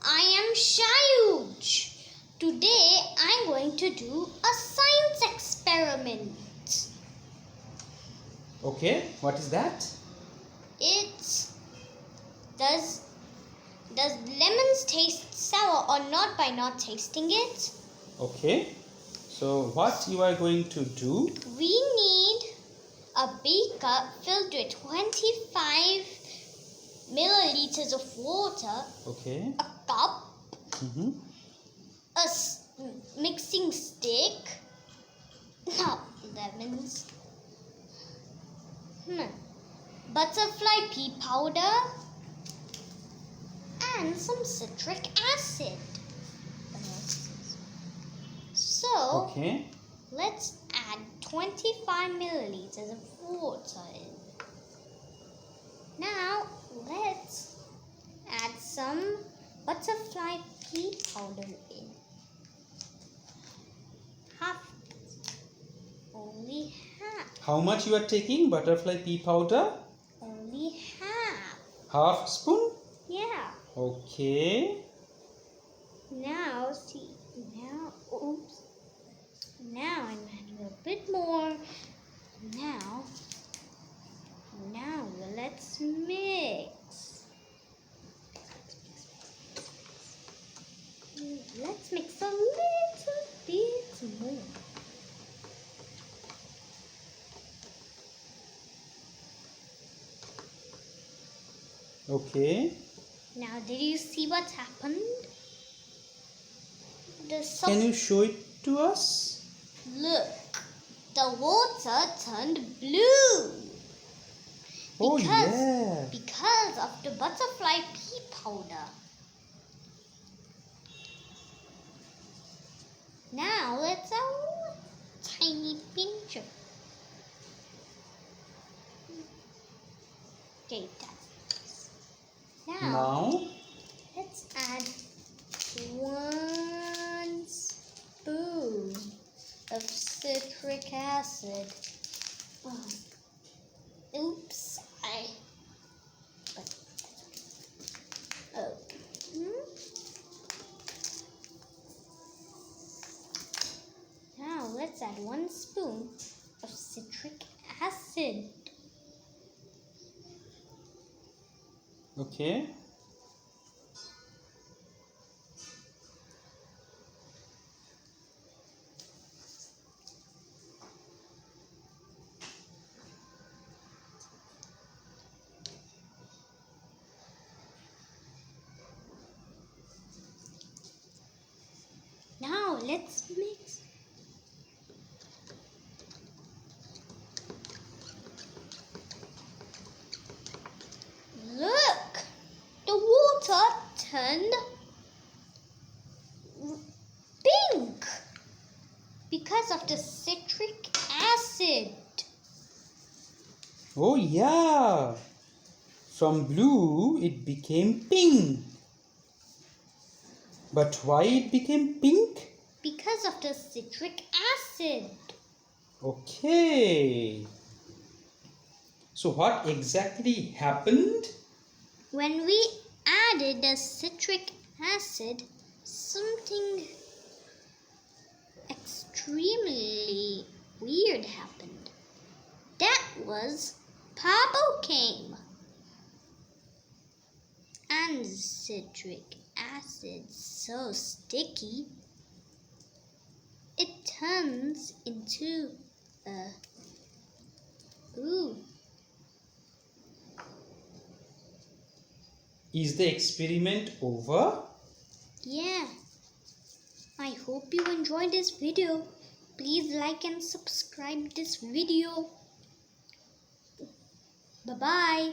I am Shayuj. Today I'm going to do a science experiment. Okay, what is that? It's does lemons taste sour or not by not tasting it? Okay, so what you are going to do? We need a beaker filled with 25 milliliters of water, Okay. a cup, a mixing stick, not lemons, butterfly pea powder, and some citric acid. So, Okay. let's add 25 milliliters of water in. Now, let's add some butterfly pea powder in. Only half. How much you are taking butterfly pea powder? Only half. Half spoon? Yeah. Okay. Now, Now I'm adding a bit more. Now let's mix. Let's mix a little bit more. Okay. Now, did you see what happened? Can you show it to us? Look, the water turned blue. Because of the butterfly pea powder. Now let's add a tiny pinch of. Okay, that's now let's add 1 spoon of citric acid. Oops, Now let's add 1 spoon of citric acid. Okay. Now let's mix. Look, the water turned pink because of the citric acid. Oh yeah. From blue it became pink. But why it became pink? Because of the citric acid. Okay. So what exactly happened? When we added the citric acid, something extremely weird happened. That was bubble came. And citric acid so sticky, it turns into a Is the experiment over? Yeah. I hope you enjoyed this video. Please like and subscribe this video. Bye-bye.